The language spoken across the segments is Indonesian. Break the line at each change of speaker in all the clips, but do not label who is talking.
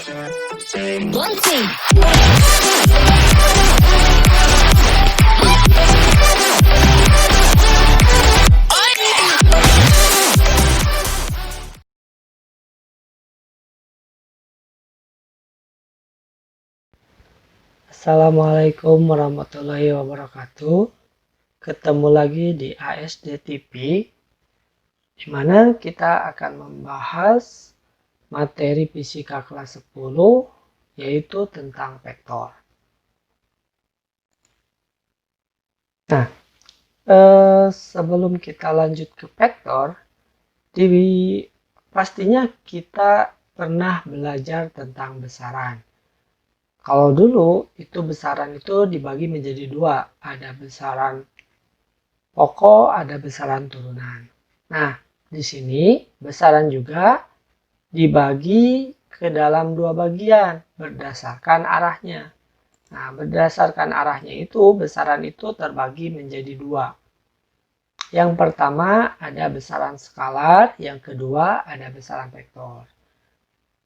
One team.
Assalamualaikum warahmatullahi wabarakatuh. Ketemu lagi di ASD TV, di mana kita akan membahas materi fisika kelas 10, yaitu tentang vektor. Nah, sebelum kita lanjut ke vektor, pastinya kita pernah belajar tentang besaran. Kalau dulu itu besaran itu dibagi menjadi dua, ada besaran pokok, ada besaran turunan. Nah, di sini besaran juga dibagi ke dalam dua bagian berdasarkan arahnya. Nah, berdasarkan arahnya itu besaran itu terbagi menjadi dua. Yang pertama ada besaran skalar, yang kedua ada besaran vektor.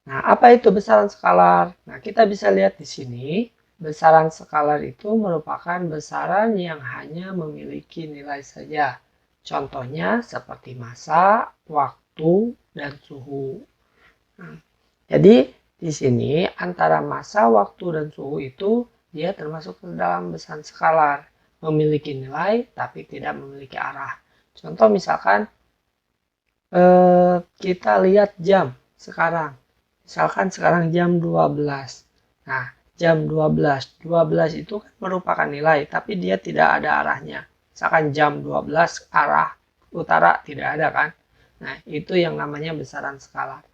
Nah, apa itu besaran skalar? Nah, kita bisa lihat di sini, besaran skalar itu merupakan besaran yang hanya memiliki nilai saja. Contohnya seperti massa, waktu, dan suhu. Nah, jadi di sini antara massa, waktu, dan suhu itu dia termasuk ke dalam besaran skalar. Memiliki nilai tapi tidak memiliki arah. Contoh misalkan kita lihat jam sekarang. Misalkan sekarang jam 12. Nah, jam 12 itu kan merupakan nilai, tapi dia tidak ada arahnya. Misalkan jam 12 arah utara tidak ada kan. Nah, itu yang namanya besaran skalar.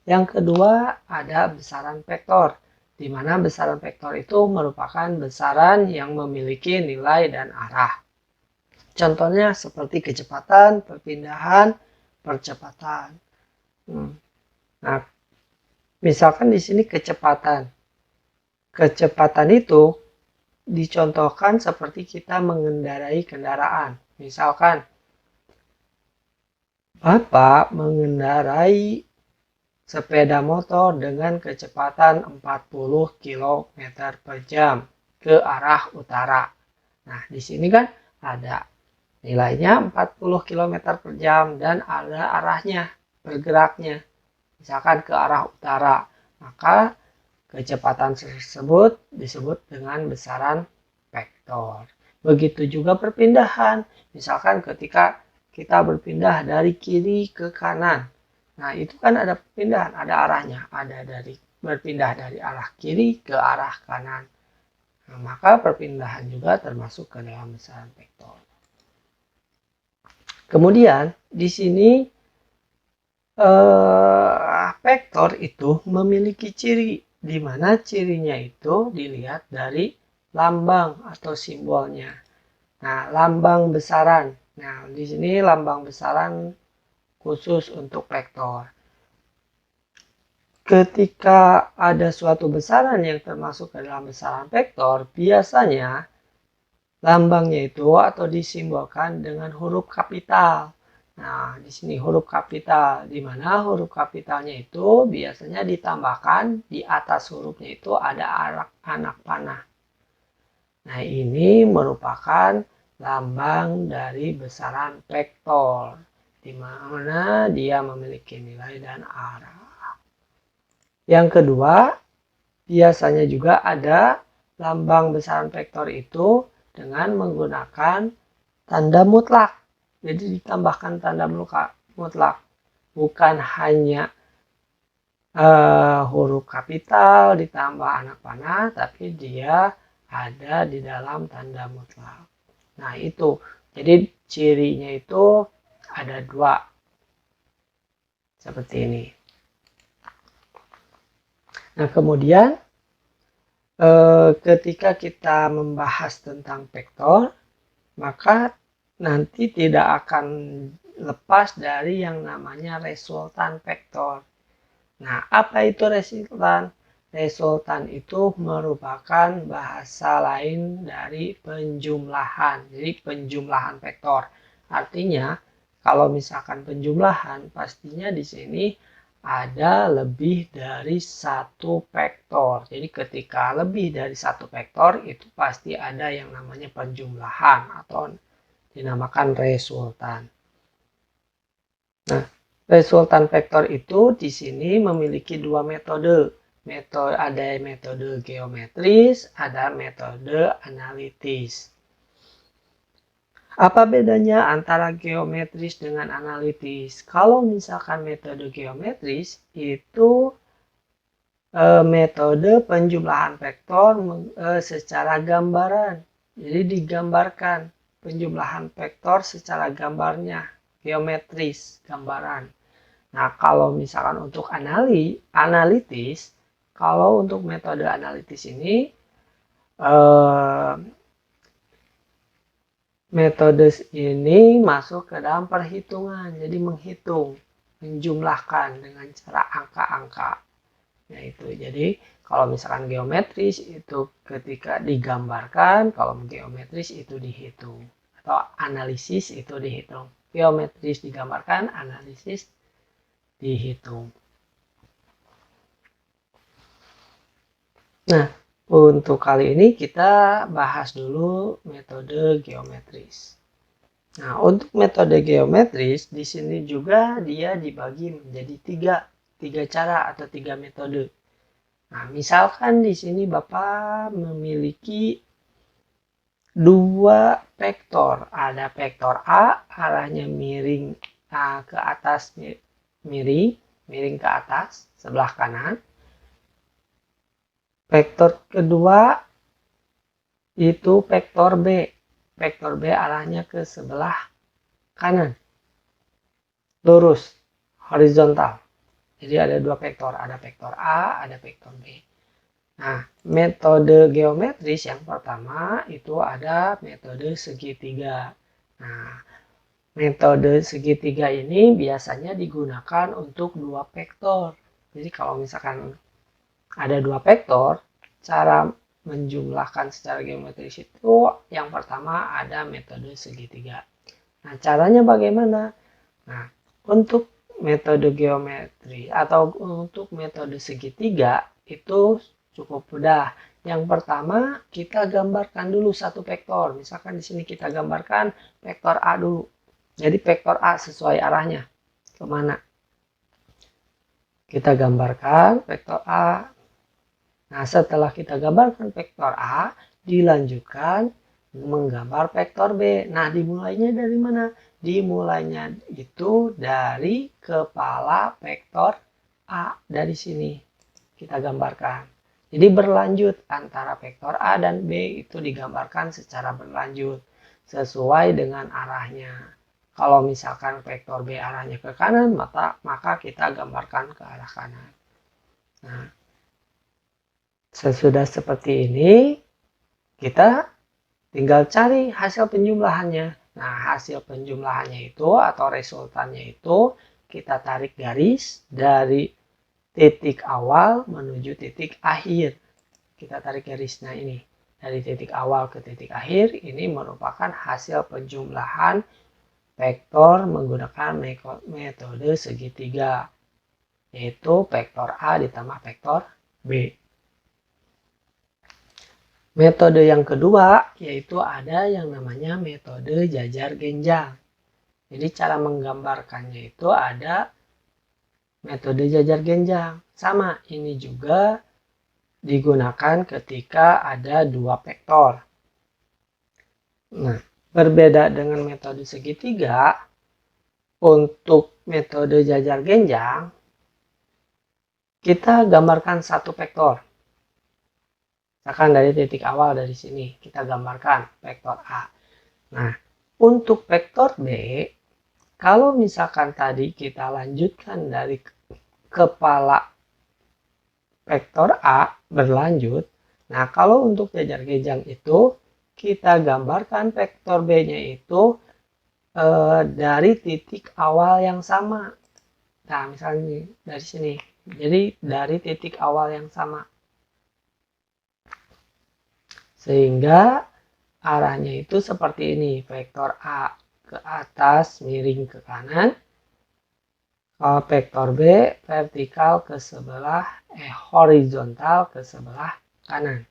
Yang kedua ada besaran vektor, di mana besaran vektor itu merupakan besaran yang memiliki nilai dan arah. Contohnya seperti kecepatan, perpindahan, percepatan. Nah, misalkan di sini kecepatan. Kecepatan itu dicontohkan seperti kita mengendarai kendaraan. Misalkan Bapak mengendarai sepeda motor dengan kecepatan 40 km per jam ke arah utara. Nah, di sini kan ada nilainya 40 km per jam dan ada arahnya, bergeraknya. Misalkan ke arah utara, maka kecepatan tersebut disebut dengan besaran vektor. Begitu juga perpindahan. Misalkan ketika kita berpindah dari kiri ke kanan. Nah, itu kan ada perpindahan, ada arahnya. Ada berpindah dari arah kiri ke arah kanan. Nah, maka perpindahan juga termasuk ke dalam besaran vektor. Kemudian di sini vektor itu memiliki ciri, di mana cirinya itu dilihat dari lambang atau simbolnya. Nah, lambang besaran. Nah, di sini lambang besaran khusus untuk vektor. Ketika ada suatu besaran yang termasuk ke dalam besaran vektor, biasanya lambangnya itu atau disimbolkan dengan huruf kapital. Nah, di sini huruf kapital, di mana huruf kapitalnya itu biasanya ditambahkan di atas hurufnya itu ada anak panah. Nah, ini merupakan lambang dari besaran vektor, di mana dia memiliki nilai dan arah. Yang kedua, biasanya juga ada lambang besaran vektor itu dengan menggunakan tanda mutlak. Jadi ditambahkan tanda mutlak. Bukan hanya huruf kapital ditambah anak panah, tapi dia ada di dalam tanda mutlak. Nah, itu. Jadi cirinya itu ada dua. Seperti ini. Nah, kemudian ketika kita membahas tentang vektor, maka nanti tidak akan lepas dari yang namanya resultan vektor. Nah, apa itu resultan? Resultan itu merupakan bahasa lain dari penjumlahan. Jadi penjumlahan vektor. Artinya, kalau misalkan penjumlahan, pastinya di sini ada lebih dari satu vektor. Jadi ketika lebih dari satu vektor itu pasti ada yang namanya penjumlahan atau dinamakan resultan. Nah, resultan vektor itu di sini memiliki dua metode. Ada metode geometris, ada metode analitis. Apa bedanya antara geometris dengan analitis? Kalau misalkan metode geometris itu metode penjumlahan vektor secara gambaran. Jadi digambarkan penjumlahan vektor secara gambarnya, geometris, gambaran. Nah, kalau misalkan untuk analitis, kalau untuk metode analitis ini metode ini masuk ke dalam perhitungan, jadi menghitung, menjumlahkan dengan cara angka-angka. Nah itu, jadi kalau misalkan geometris itu ketika digambarkan, kalau geometris itu dihitung, atau analisis itu dihitung. Geometris digambarkan, analisis dihitung. Nah, untuk kali ini kita bahas dulu metode geometris. Nah, untuk metode geometris di sini juga dia dibagi menjadi tiga cara atau tiga metode. Nah, misalkan di sini Bapak memiliki dua vektor. Ada vektor A arahnya miring ke atas, miring ke atas sebelah kanan. Vektor kedua itu vektor B. Vektor B arahnya ke sebelah kanan. Lurus, horizontal. Jadi ada dua vektor, ada vektor A, ada vektor B. Nah, metode geometris yang pertama itu ada metode segitiga. Nah, metode segitiga ini biasanya digunakan untuk dua vektor. Jadi kalau misalkan ada dua vektor, cara menjumlahkan secara geometris itu yang pertama ada metode segitiga. Nah, caranya bagaimana? Nah, untuk metode geometri atau untuk metode segitiga itu cukup mudah. Yang pertama, kita gambarkan dulu satu vektor. Misalkan di sini kita gambarkan vektor A dulu. Jadi vektor A sesuai arahnya kemana? Kita gambarkan vektor A. Nah, setelah kita gambarkan vektor A, dilanjutkan menggambar vektor B. Nah, dimulainya dari mana? Dimulainya itu dari kepala vektor A. Dari sini kita gambarkan. Jadi berlanjut antara vektor A dan B itu digambarkan secara berlanjut sesuai dengan arahnya. Kalau misalkan vektor B arahnya ke kanan, maka kita gambarkan ke arah kanan. Nah, sesudah seperti ini, kita tinggal cari hasil penjumlahannya. Nah, hasil penjumlahannya itu atau resultannya itu kita tarik garis dari titik awal menuju titik akhir. Kita tarik garis. Nah, ini dari titik awal ke titik akhir ini merupakan hasil penjumlahan vektor menggunakan metode segitiga, yaitu vektor A ditambah vektor B. Metode yang kedua yaitu ada yang namanya metode jajar genjang. Jadi cara menggambarkannya itu ada metode jajar genjang. Sama, ini juga digunakan ketika ada dua vektor. Nah, berbeda dengan metode segitiga, untuk metode jajar genjang kita gambarkan satu vektor. Misalkan dari titik awal dari sini kita gambarkan vektor A. Nah, untuk vektor B, kalau misalkan tadi kita lanjutkan dari kepala vektor A berlanjut, nah kalau untuk jajar genjang itu kita gambarkan vektor B-nya itu dari titik awal yang sama. Nah, misalnya dari sini. Jadi dari titik awal yang sama. Sehingga arahnya itu seperti ini, vektor A ke atas miring ke kanan. Kalau vektor B vertikal ke sebelah, horizontal ke sebelah kanan.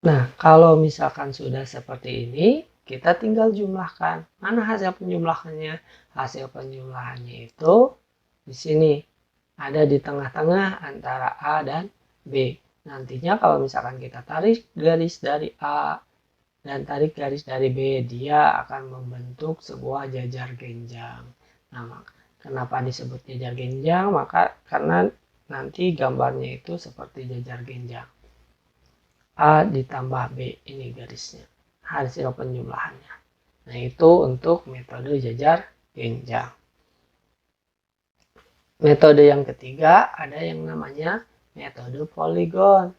Nah, kalau misalkan sudah seperti ini, kita tinggal jumlahkan. Mana hasil penjumlahannya? Hasil penjumlahannya itu di sini. Ada di tengah-tengah antara A dan B. Nantinya kalau misalkan kita tarik garis dari A dan tarik garis dari B, dia akan membentuk sebuah jajar genjang. Nah, kenapa disebut jajar genjang? Maka karena nanti gambarnya itu seperti jajar genjang. A ditambah B, ini garisnya. Hasil penjumlahannya. Nah, itu untuk metode jajar genjang. Metode yang ketiga ada yang namanya metode poligon.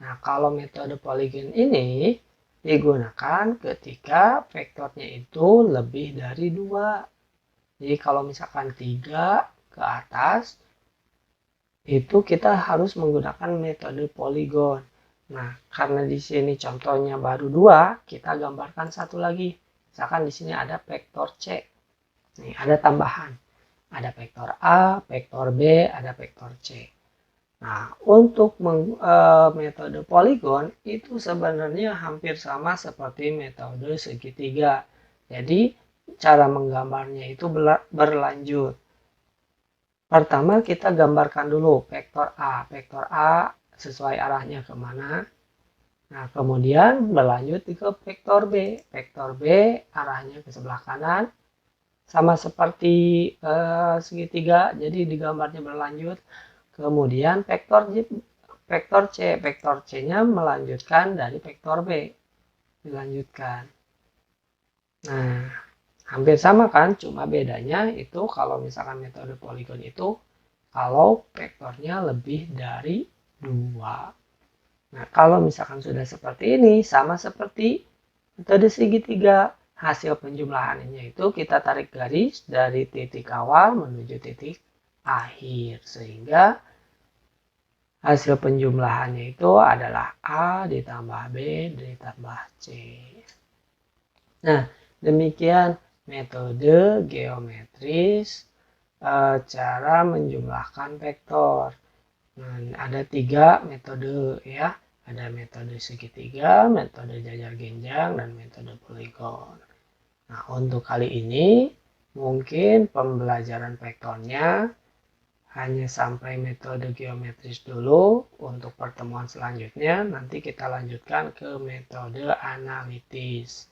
Nah, kalau metode poligon ini digunakan ketika vektornya itu lebih dari 2. Jadi kalau misalkan 3 ke atas, itu kita harus menggunakan metode poligon. Nah, karena di sini contohnya baru 2, kita gambarkan satu lagi. Misalkan di sini ada vektor C. Nih, ada tambahan. Ada vektor A, vektor B, ada vektor C. Nah, untuk metode poligon itu sebenarnya hampir sama seperti metode segitiga. Jadi, cara menggambarnya itu berlanjut. Pertama, kita gambarkan dulu vektor A. Vektor A sesuai arahnya kemana. Nah, kemudian berlanjut ke vektor B. Vektor B arahnya ke sebelah kanan. Sama seperti segitiga, jadi digambarnya berlanjut. Kemudian vektor C-nya melanjutkan dari vektor B. Dilanjutkan. Nah, hampir sama kan, cuma bedanya itu kalau misalkan metode poligon itu kalau vektornya lebih dari 2. Nah, kalau misalkan sudah seperti ini, sama seperti metode segitiga. Hasil penjumlahannya itu kita tarik garis dari titik awal menuju titik akhir. Sehingga hasil penjumlahannya itu adalah A ditambah B ditambah C. Nah, demikian metode geometris cara menjumlahkan vektor. Nah, ada 3 metode ya. Ada metode segitiga, metode jajar genjang, dan metode poligon. Nah, untuk kali ini mungkin pembelajaran vektornya hanya sampai metode geometris dulu. Untuk pertemuan selanjutnya nanti kita lanjutkan ke metode analitis.